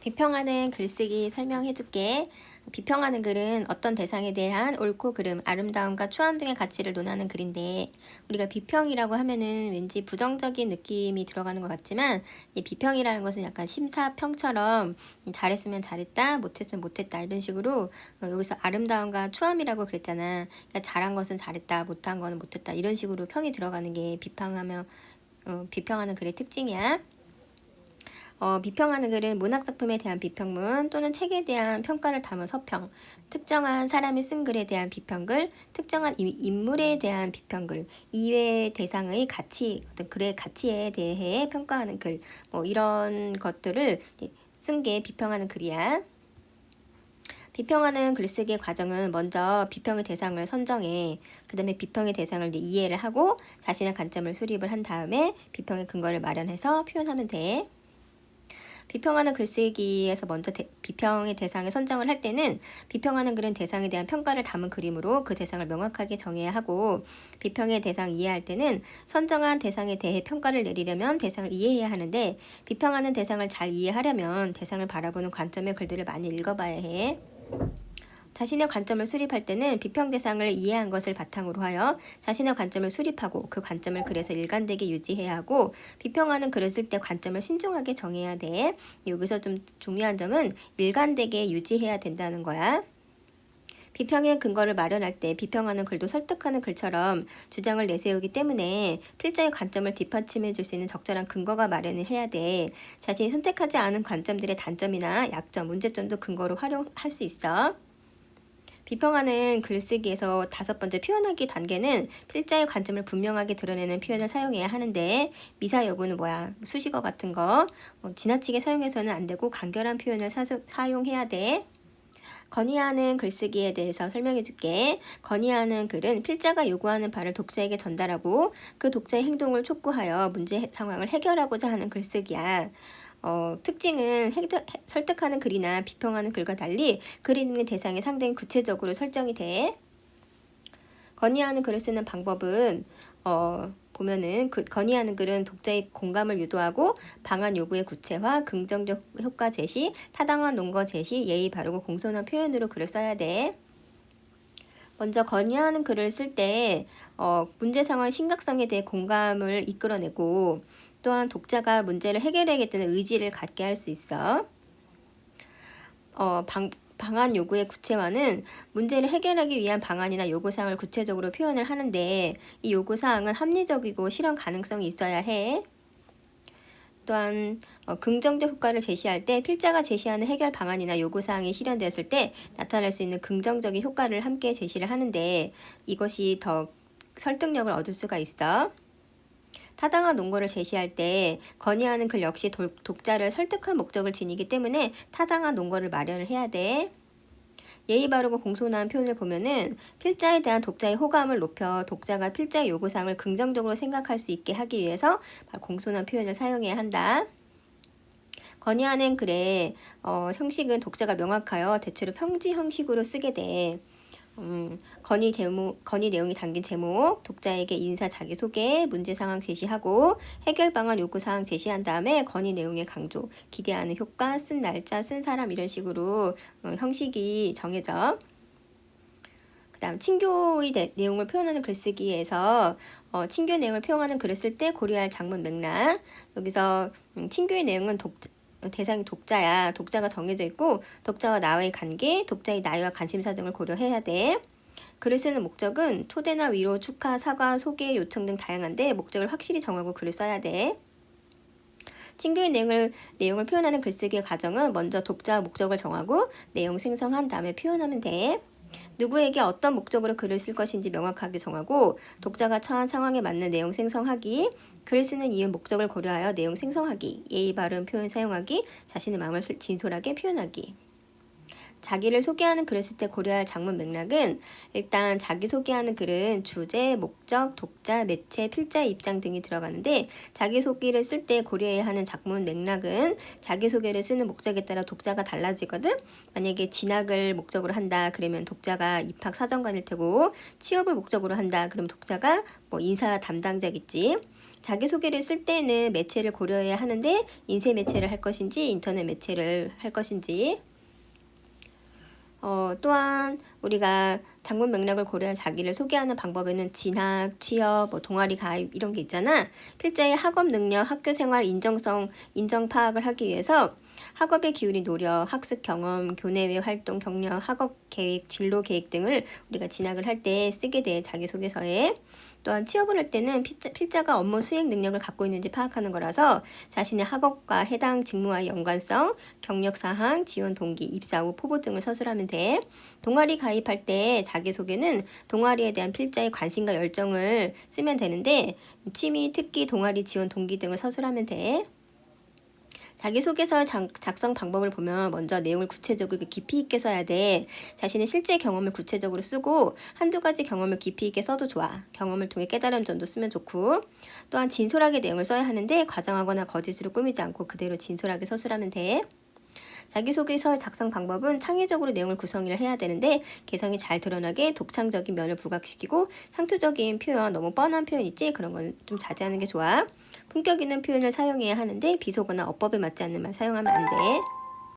비평하는 글쓰기 설명해 줄게. 비평하는 글은 어떤 대상에 대한 옳고 그름, 아름다움과 추함 등의 가치를 논하는 글인데, 우리가 비평이라고 하면은 왠지 부정적인 느낌이 들어가는 것 같지만, 이 비평이라는 것은 약간 심사평처럼 잘했으면 잘했다, 못했으면 못했다 이런 식으로 여기서 아름다움과 추함이라고 그랬잖아. 그러니까 잘한 것은 잘했다, 못한 것은 못했다 이런 식으로 평이 들어가는 게 비평하는 글의 특징이야. 비평하는 글은 문학작품에 대한 비평문 또는 책에 대한 평가를 담은 서평, 특정한 사람이 쓴 글에 대한 비평글, 특정한 인물에 대한 비평글, 이외의 대상의 가치, 어떤 글의 가치에 대해 평가하는 글, 이런 것들을 쓴 게 비평하는 글이야. 비평하는 글쓰기 과정은 먼저 비평의 대상을 선정해, 그 다음에 비평의 대상을 이해를 하고 자신의 관점을 수립을 한 다음에 비평의 근거를 마련해서 표현하면 돼. 비평하는 글쓰기에서 먼저 비평의 대상을 선정을 할 때는 비평하는 글은 대상에 대한 평가를 담은 그림으로 그 대상을 명확하게 정해야 하고, 비평의 대상 이해할 때는 선정한 대상에 대해 평가를 내리려면 대상을 이해해야 하는데, 비평하는 대상을 잘 이해하려면 대상을 바라보는 관점의 글들을 많이 읽어봐야 해. 자신의 관점을 수립할 때는 비평 대상을 이해한 것을 바탕으로 하여 자신의 관점을 수립하고 그 관점을 글에서 일관되게 유지해야 하고, 비평하는 글을 쓸 때 관점을 신중하게 정해야 돼. 여기서 좀 중요한 점은 일관되게 유지해야 된다는 거야. 비평의 근거를 마련할 때 비평하는 글도 설득하는 글처럼 주장을 내세우기 때문에 필자의 관점을 뒷받침해 줄 수 있는 적절한 근거가 마련을 해야 돼. 자신이 선택하지 않은 관점들의 단점이나 약점, 문제점도 근거로 활용할 수 있어. 비평하는 글쓰기에서 5번째 표현하기 단계는 필자의 관점을 분명하게 드러내는 표현을 사용해야 하는데, 미사여구는 수식어 같은 거 지나치게 사용해서는 안 되고 간결한 표현을 사용해야 돼. 건의하는 글쓰기에 대해서 설명해 줄게. 건의하는 글은 필자가 요구하는 바를 독자에게 전달하고 그 독자의 행동을 촉구하여 문제 상황을 해결하고자 하는 글쓰기야. 특징은 설득하는 글이나 비평하는 글과 달리 글 읽는 대상이 상당히 구체적으로 설정이 돼. 건의하는 글을 쓰는 방법은 보면은 건의하는 글은 독자의 공감을 유도하고 방안 요구의 구체화, 긍정적 효과 제시, 타당한 논거 제시, 예의 바르고 공손한 표현으로 글을 써야 돼. 먼저 건의하는 글을 쓸 때 문제 상황 심각성에 대해 공감을 이끌어내고, 또한 독자가 문제를 해결해야겠다는 의지를 갖게 할 수 있어. 방안 요구의 구체화는 문제를 해결하기 위한 방안이나 요구사항을 구체적으로 표현을 하는데, 이 요구사항은 합리적이고 실현 가능성이 있어야 해. 또한 긍정적 효과를 제시할 때 필자가 제시하는 해결 방안이나 요구사항이 실현되었을 때 나타날 수 있는 긍정적인 효과를 함께 제시를 하는데, 이것이 더 설득력을 얻을 수가 있어. 타당한 논거를 제시할 때 건의하는 글 역시 독자를 설득할 목적을 지니기 때문에 타당한 논거를 마련을 해야 돼. 예의 바르고 공손한 표현을 보면은 필자에 대한 독자의 호감을 높여 독자가 필자의 요구사항을 긍정적으로 생각할 수 있게 하기 위해서 공손한 표현을 사용해야 한다. 건의하는 글의 형식은 독자가 명확하여 대체로 평지 형식으로 쓰게 돼. 건의 내용이 담긴 제목, 독자에게 인사 자기소개, 문제 상황 제시하고 해결 방안 요구 사항 제시한 다음에 건의 내용의 강조, 기대하는 효과, 쓴 날짜, 쓴 사람 이런 식으로 형식이 정해져. 그 다음 친교의 내용을 표현하는 글쓰기에서 친교의 내용을 표현하는 글을 쓸 때 고려할 장문 맥락. 여기서 친교의 내용은 대상이 독자야. 독자가 정해져 있고 독자와 나와의 관계, 독자의 나이와 관심사 등을 고려해야 돼. 글을 쓰는 목적은 초대나 위로, 축하, 사과, 소개, 요청 등 다양한데 목적을 확실히 정하고 글을 써야 돼. 친교의 내용을 표현하는 글쓰기의 과정은 먼저 독자와 목적을 정하고 내용 생성한 다음에 표현하면 돼. 누구에게 어떤 목적으로 글을 쓸 것인지 명확하게 정하고 독자가 처한 상황에 맞는 내용 생성하기, 글을 쓰는 이유 목적을 고려하여 내용 생성하기, 예의 바른 표현 사용하기, 자신의 마음을 진솔하게 표현하기. 자기를 소개하는 글을 쓸 때 고려할 장문 맥락은, 일단 자기 소개하는 글은 주제, 목적, 독자, 매체, 필자의 입장 등이 들어가는데, 자기소개를 쓸 때 고려해야 하는 장문 맥락은 자기소개를 쓰는 목적에 따라 독자가 달라지거든. 만약에 진학을 목적으로 한다 그러면 독자가 입학 사정관일 테고, 취업을 목적으로 한다 그러면 독자가 인사 담당자겠지. 자기소개를 쓸 때는 매체를 고려해야 하는데 인쇄 매체를 할 것인지 인터넷 매체를 할 것인지 또한 우리가 장문 맥락을 고려한 자기를 소개하는 방법에는 진학, 취업, 동아리 가입 이런 게 있잖아. 필자의 학업 능력, 학교 생활 인정성, 인정 파악을 하기 위해서 학업에 기울인 노력, 학습 경험, 교내외 활동 경력, 학업 계획, 진로 계획 등을 우리가 진학을 할 때 쓰게 돼 자기소개서에. 또한 취업을 할 때는 필자가 업무 수행 능력을 갖고 있는지 파악하는 거라서 자신의 학업과 해당 직무와의 연관성, 경력사항, 지원 동기, 입사 후 포부 등을 서술하면 돼. 동아리 가입할 때 자기소개는 동아리에 대한 필자의 관심과 열정을 쓰면 되는데 취미, 특기, 동아리 지원 동기 등을 서술하면 돼. 자기소개서 작성 방법을 보면 먼저 내용을 구체적으로 깊이 있게 써야 돼. 자신의 실제 경험을 구체적으로 쓰고 한두 가지 경험을 깊이 있게 써도 좋아. 경험을 통해 깨달은 점도 쓰면 좋고 또한 진솔하게 내용을 써야 하는데 과장하거나 거짓으로 꾸미지 않고 그대로 진솔하게 서술하면 돼. 자기소개서 작성 방법은 창의적으로 내용을 구성을 해야 되는데 개성이 잘 드러나게 독창적인 면을 부각시키고 상투적인 표현, 너무 뻔한 표현 있지? 그런 건 좀 자제하는 게 좋아. 품격 있는 표현을 사용해야 하는데 비속어나 어법에 맞지 않는 말 사용하면 안 돼.